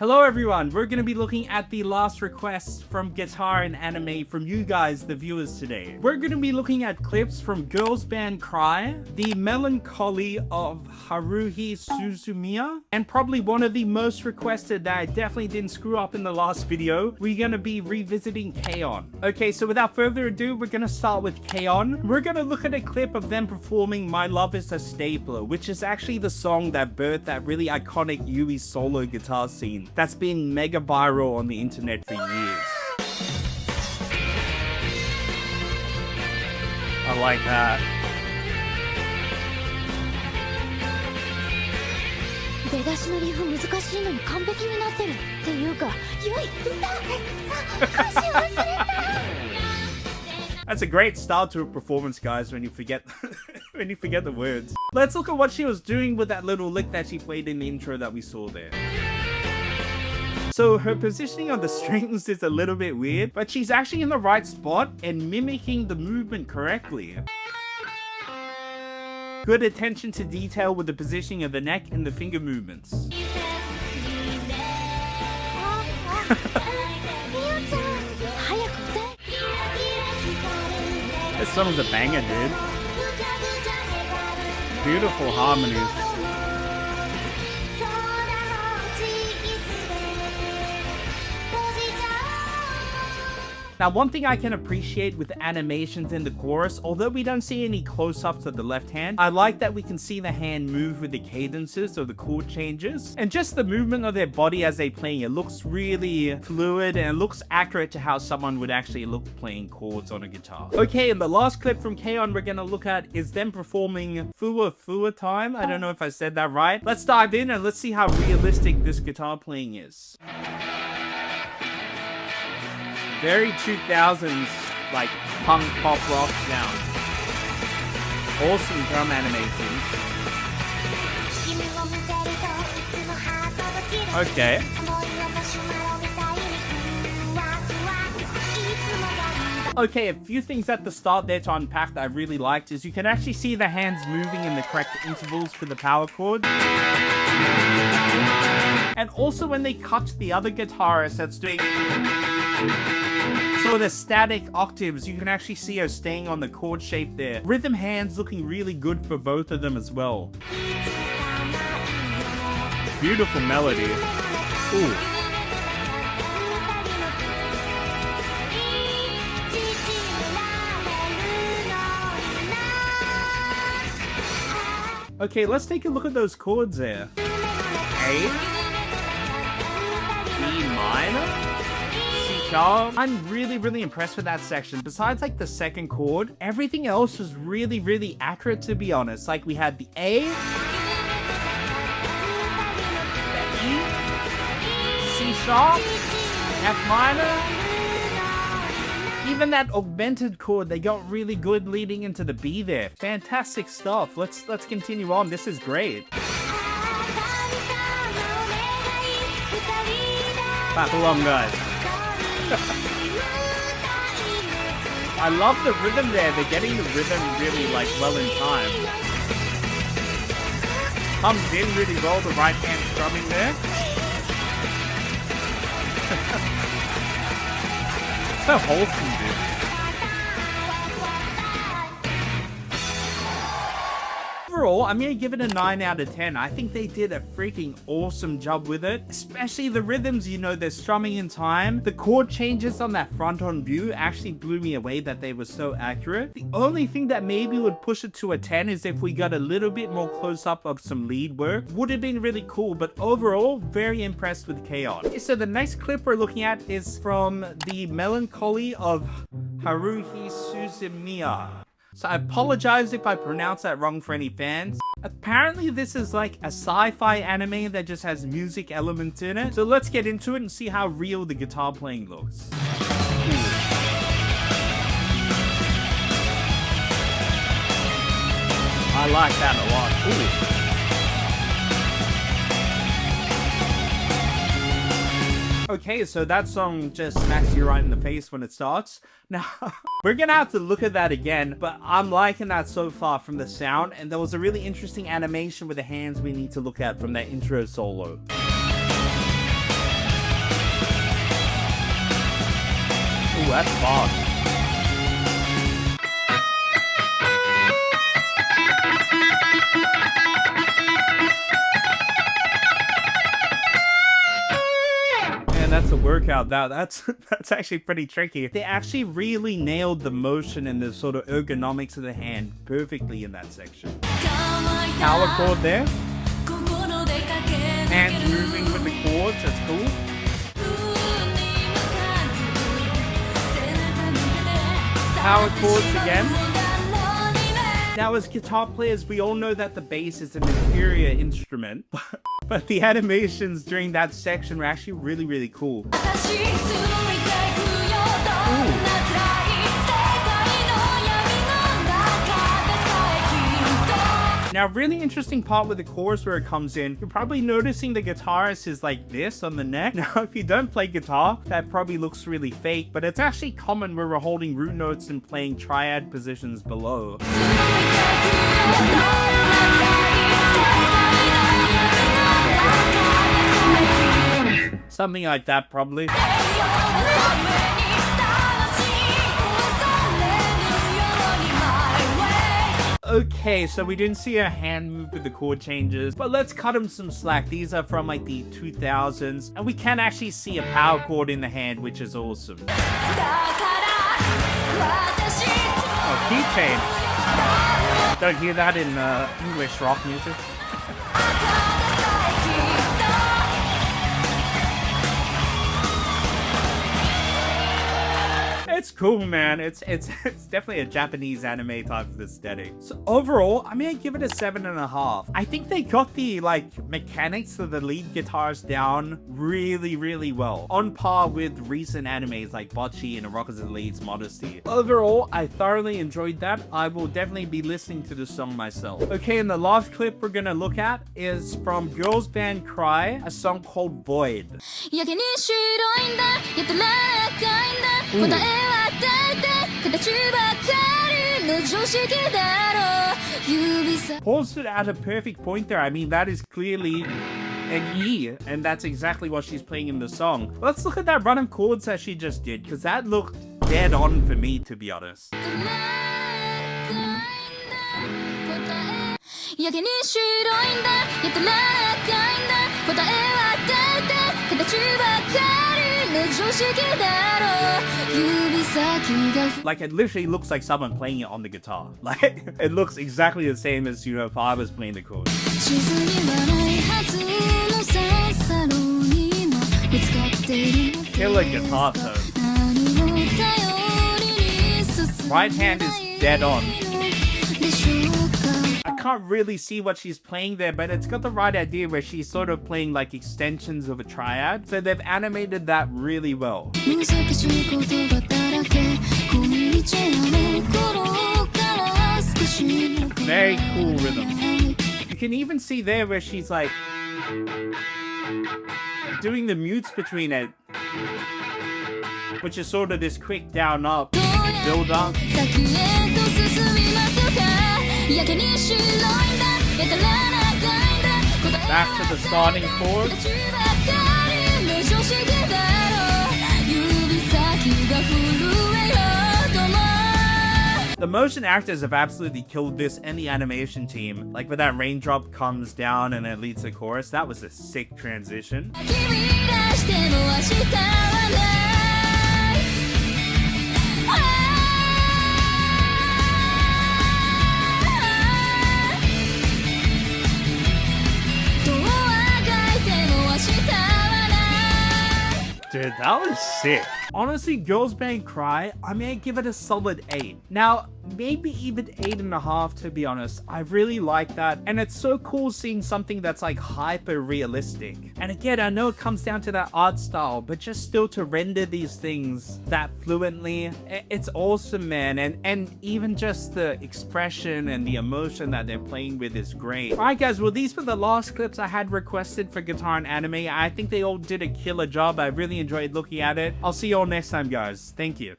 Hello everyone, we're going to be looking at the last requests from guitar and anime from you guys, the viewers today. We're going to be looking at clips from girls band Cry, the Melancholy of Haruhi Suzumiya, and probably one of the most requested that I definitely didn't screw up in the last video, we're going to be revisiting K-On! Okay, so without further ado, we're going to start with K-On! We're going to look at a clip of them performing My Love is a Stapler, which is actually the song that birthed that really iconic Yui solo guitar scene that's been mega viral on the internet for years. I like that. That's a great start to a performance, guys, when you forget when you forget the words. Let's look at what she was doing with that little lick that she played in the intro that we saw there. So her positioning on the strings is a little bit weird, but she's actually in the right spot and mimicking the movement correctly. Good attention to detail with the positioning of the neck and the finger movements. This song's a banger, dude. Beautiful harmonies. Now, one thing I can appreciate with animations in the chorus, although we don't see any close-ups of the left hand, I like that we can see the hand move with the cadences or the chord changes. And just the movement of their body as they playing, it looks really fluid and it looks accurate to how someone would actually look playing chords on a guitar. Okay, and the last clip from K-On! We're gonna look at is them performing Fuwa Fuwa Time. I don't know if I said that right. Let's dive in and let's see how realistic this guitar playing is. Very 2000s, like, punk pop rock sound. Awesome drum animations. Okay. Okay, a few things at the start there to unpack that I really liked is you can actually see the hands moving in the correct intervals for the power chord. And also when they cut to the other guitarist that's doing sort of static octaves, you can actually see her staying on the chord shape there. Rhythm hands looking really good for both of them as well. Beautiful melody. Ooh. Okay, let's take a look at those chords there. A, B minor, C sharp. I'm really impressed with that section. Besides like the second chord, everything else was really accurate, to be honest. Like we had the A, the E, C sharp, F minor. Even that augmented chord, they got really good leading into the B there. Fantastic stuff. Let's continue on. This is great. Clap along, guys. I love the rhythm there. They're getting the rhythm really like well in time. Comes in really well, the right hand strumming there. So wholesome, dude. Overall, I'm gonna give it a 9 out of 10. I think they did a freaking awesome job with it. Especially the rhythms, you know, they're strumming in time. The chord changes on that front-on view actually blew me away that they were so accurate. The only thing that maybe would push it to a 10 is if we got a little bit more close-up of some lead work. Would have been really cool, but overall, very impressed with K-On! Okay, so the next clip we're looking at is from the Melancholy of Haruhi Suzumiya. So I apologize if I pronounce that wrong for any fans. Apparently this is like a sci-fi anime that just has music elements in it. So let's get into it and see how real the guitar playing looks. Ooh. I like that a lot. Ooh. Okay, so that song just smacks you right in the face when it starts. Now, we're gonna have to look at that again, but I'm liking that so far from the sound, and there was a really interesting animation with the hands we need to look at from that intro solo. that's fast. That's a workout. That's actually pretty tricky. They actually really nailed the motion and the sort of ergonomics of the hand perfectly in that section. Power chord there. Hands moving with the chords, that's cool. Power chords again. Now, as guitar players, we all know that the bass is an inferior instrument, but the animations during that section were actually really, really cool. Now, really interesting part with the chorus where it comes in, you're probably noticing the guitarist is like this on the neck. Now, if you don't play guitar, that probably looks really fake, but it's actually common where we're holding root notes and playing triad positions below. Something like that, probably. Okay, so we didn't see a hand move with the chord changes, but let's cut him some slack. These are from like the 2000s, and we can actually see a power chord in the hand, which is awesome. Oh, key change. Don't hear that in English rock music. It's cool, man. It's definitely a Japanese anime type of aesthetic. So overall, I'm gonna give it a 7.5. I think they got the mechanics of the lead guitars down really, really well, on par with recent animes like Bocce and A Rock Is the Lead's Modesty. Overall, I thoroughly enjoyed that. I will definitely be listening to the song myself. Okay, and the last clip we're gonna look at is from girls band Cry, a song called Void. Paused it at a perfect point there. I mean, that is clearly an E, and that's exactly what she's playing in the song. Let's look at that run of chords that she just did, because that looked dead on for me, to be honest. Like, it literally looks like someone playing it on the guitar. Like, it looks exactly the same as, you know, if I was playing the chords. Killer guitar tone. Right hand is dead on. I can't really see what she's playing there, but it's got the right idea where she's sort of playing like extensions of a triad. So they've animated that really well. Very cool rhythm. You can even see there where she's like doing the mutes between it, which is sort of this quick down up build up. Back to the starting chord. The motion actors have absolutely killed this, and the animation team. Like, when that raindrop comes down and it leads to chorus, that was a sick transition. Dude, that was sick. Honestly, girls band Cry, I'm gonna give it a solid 8. Now, maybe even 8.5 to be honest. I really like that, and it's so cool seeing something that's like hyper realistic. And again, I know it comes down to that art style, but just still to render these things that fluently, it's awesome, man. And even just the expression and the emotion that they're playing with is great. Alright guys, well these were the last clips I had requested for guitar and anime. I think they all did a killer job. I really enjoyed looking at it. I'll see you all next time, guys. Thank you.